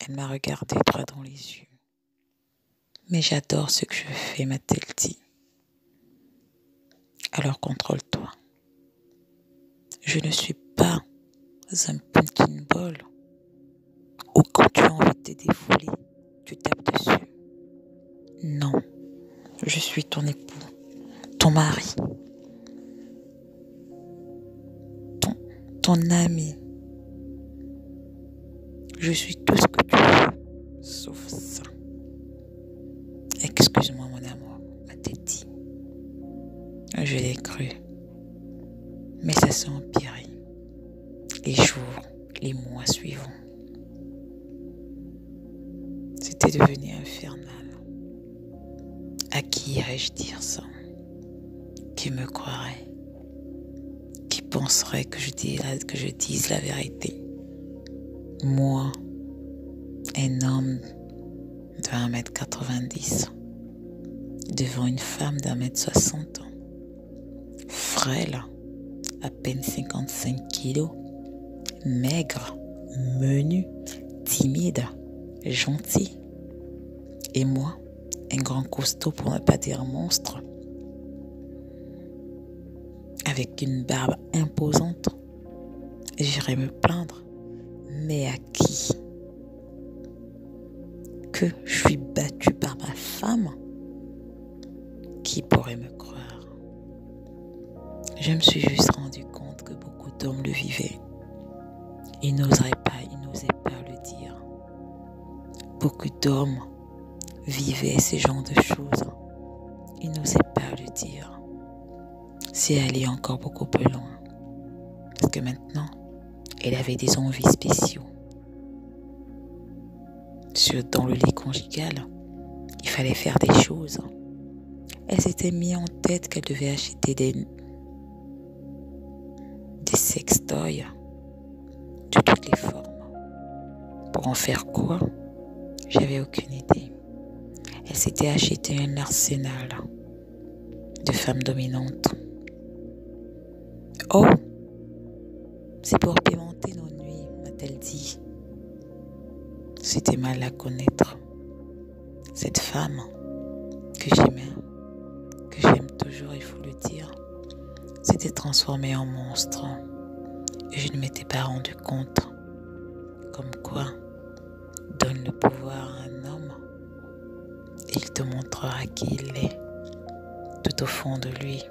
Elle m'a regardé droit dans les yeux. Mais j'adore ce que je fais, m'a-t-elle dit. Alors contrôle-toi. Je ne suis pas un punching ball où quand tu as envie de te défouler, tu tapes dessus. Non, je suis ton époux, ton mari, ton ami. Je suis tout ce que tu veux, sauf ça. Excuse-moi mon amour, m'a-t-elle dit. Je l'ai cru. Mais ça s'est empiré. Les jours, les mois suivants. C'était devenu infernal. À qui irais-je dire ça? Qui me croirait? Qui penserait que je dise la vérité? Moi, un homme de 1m90, devant une femme d'1m60, frêle, à peine 55 kilos, maigre, menu, timide, gentil. Et moi, un grand costaud pour ne pas dire monstre, avec une barbe imposante. J'irais me plaindre. Mais à qui? Que je suis battue par ma femme? Qui pourrait me croire? Je me suis juste rendu compte que beaucoup d'hommes le vivaient. Ils n'osaient pas le dire. Beaucoup d'hommes vivaient ces genres de choses. Ils n'osaient pas le dire. C'est aller encore beaucoup plus loin. Parce que maintenant, elle avait des envies spéciaux. Dans le lit conjugal, il fallait faire des choses. Elle s'était mis en tête qu'elle devait acheter des sextoys de toutes les formes. Pour en faire quoi? J'avais aucune idée. Elle s'était acheté un arsenal de femmes dominantes. Oh, c'est pour pimenter nos nuits, m'a-t-elle dit. C'était mal la connaître. Cette femme que j'aimais, que j'aime toujours, il faut le dire, s'était transformée en monstre. Et je ne m'étais pas rendu compte. Comme quoi, donne le pouvoir à un homme et il te montrera qui il est, tout au fond de lui.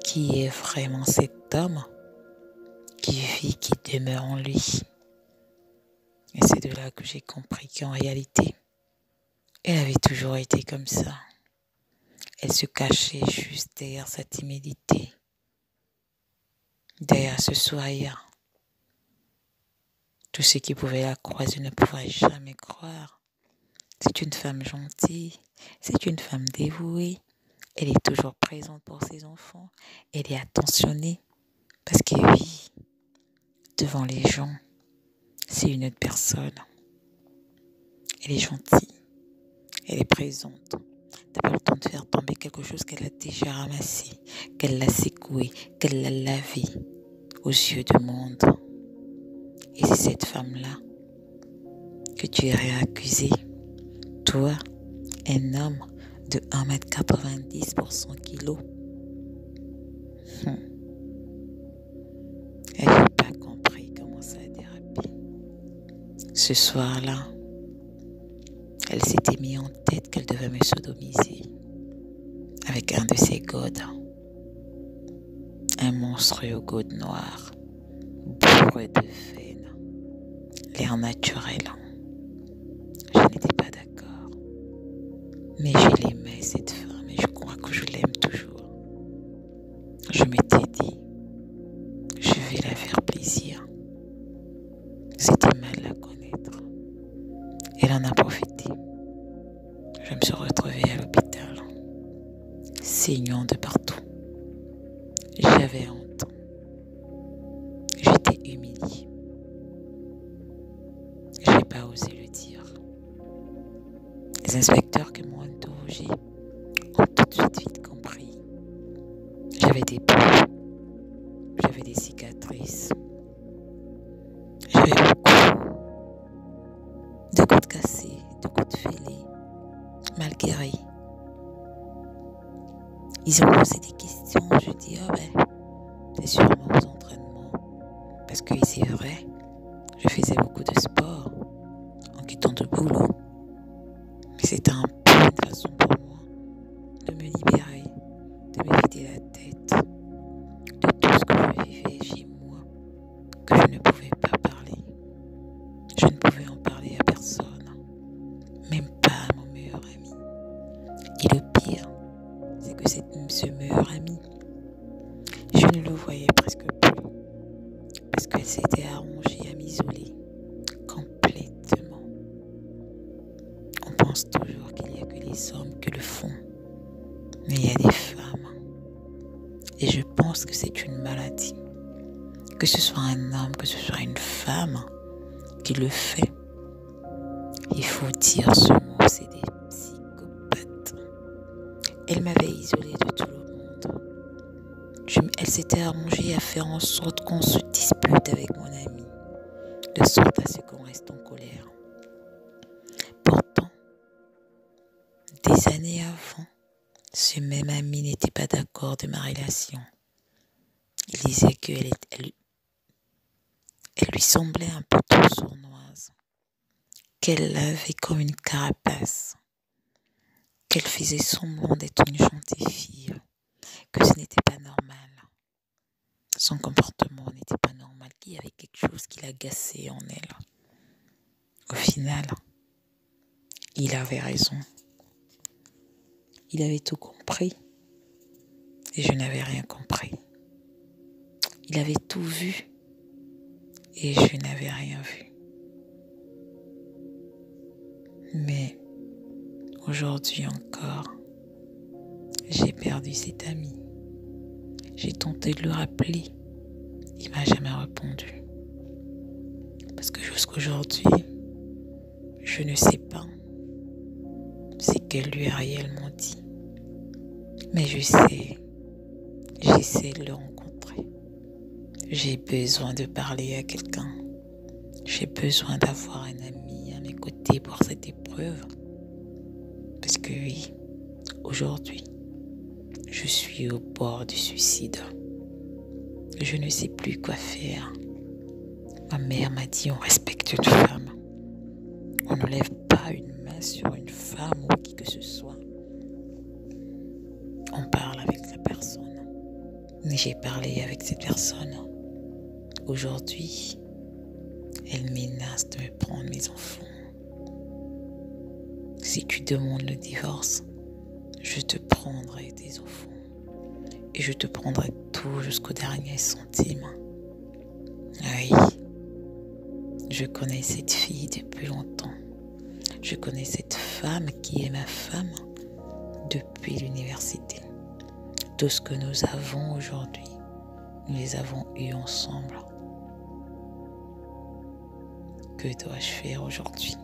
Qui est vraiment cet homme qui vit, qui demeure en lui. Et c'est de là que j'ai compris qu'en réalité, elle avait toujours été comme ça. Elle se cachait juste derrière sa timidité, derrière ce sourire. Tous ceux qui pouvaient la croiser ne pourraient jamais croire. C'est une femme gentille, c'est une femme dévouée. Elle est toujours présente pour ses enfants. Elle est attentionnée parce que oui, devant les gens, c'est une autre personne. Elle est gentille, elle est présente. T'as pas le temps de faire tomber quelque chose qu'elle a déjà ramassé, qu'elle l'a secoué, qu'elle l'a lavé aux yeux du monde. Et c'est cette femme-là que tu irais accuser, toi, un homme de 1m90 pour 100 kilos. Et j'ai pas compris comment ça a dérapé. Ce soir-là, elle s'était mis en tête qu'elle devait me sodomiser avec un de ses godes. Un monstrueux gode noir, bourré de veines, l'air naturel. Je n'étais pas d'accord. Mais je l'aimais cette femme et je crois que je l'aime toujours. Je m'étais dit, je vais la faire plaisir. C'était mal la connaître. Elle en a profité. Je me suis retrouvée à l'hôpital, saignant de partout. J'avais honte. J'étais humiliée. Je n'ai pas osé le dire. Les inspecteurs qui m'ont interrogé ont tout de suite vite compris. J'avais des boutons, j'avais des cicatrices, j'avais beaucoup de de coups de fêlée, mal guéris. Ils ont posé des questions, je dis, c'est sûrement aux entraînements. Parce que c'est vrai, je faisais beaucoup de sport en quittant le boulot. Mais c'était un peu une façon pour moi de me libérer, de me vider la tête de tout ce que je vivais chez moi, que je ne pouvais pas parler. Je ne pouvais en parler à personne, même pas à mon meilleur ami. Et le pire, c'est que ce meilleur ami, je ne le voyais presque plus, parce qu'elle s'était arrangée à m'isoler complètement. On pense toujours qu'il n'y a que les hommes qui le font, mais il y a des femmes. Et je pense que c'est une maladie. Que ce soit un homme, que ce soit une femme qui le fait, il faut dire ce mot, c'est des psychopathes. Elle m'avait isolée de tout le monde. Elle s'était arrangée à faire en sorte qu'on se dispute avec mon ami, de sorte à ce qu'on reste en colère. Pourtant, des années avant, ce même ami n'était pas d'accord de ma relation. Il disait qu'elle lui semblait un peu trop sournoise, qu'elle avait comme une carapace, qu'elle faisait semblant d'être une gentille fille, que ce n'était pas normal. Son comportement n'était pas normal, qu'il y avait quelque chose qui l'agaçait en elle. Au final, il avait raison. Il avait tout compris et je n'avais rien compris. Il avait tout vu et je n'avais rien vu. Mais aujourd'hui encore, j'ai perdu cet ami. J'ai tenté de le rappeler. Il m'a jamais répondu. Parce que jusqu'aujourd'hui, je ne sais pas ce qu'elle lui a réellement dit. Mais je sais, j'essaie de le rencontrer. J'ai besoin de parler à quelqu'un. J'ai besoin d'avoir un ami à mes côtés pour cette épreuve. Parce que oui, aujourd'hui, je suis au bord du suicide. Je ne sais plus quoi faire. Ma mère m'a dit, on respecte une femme. On ne lève pas une main sur une femme ou qui que ce soit. On parle avec la personne. Mais j'ai parlé avec cette personne. Aujourd'hui, elle menace de me prendre mes enfants. Si tu demandes le divorce, je te prendrai tes enfants. Et je te prendrai tout jusqu'au dernier centime. Oui, je connais cette fille depuis longtemps. Je connais cette femme qui est ma femme depuis l'université. Tout ce que nous avons aujourd'hui, nous les avons eus ensemble. Que dois-je faire aujourd'hui ?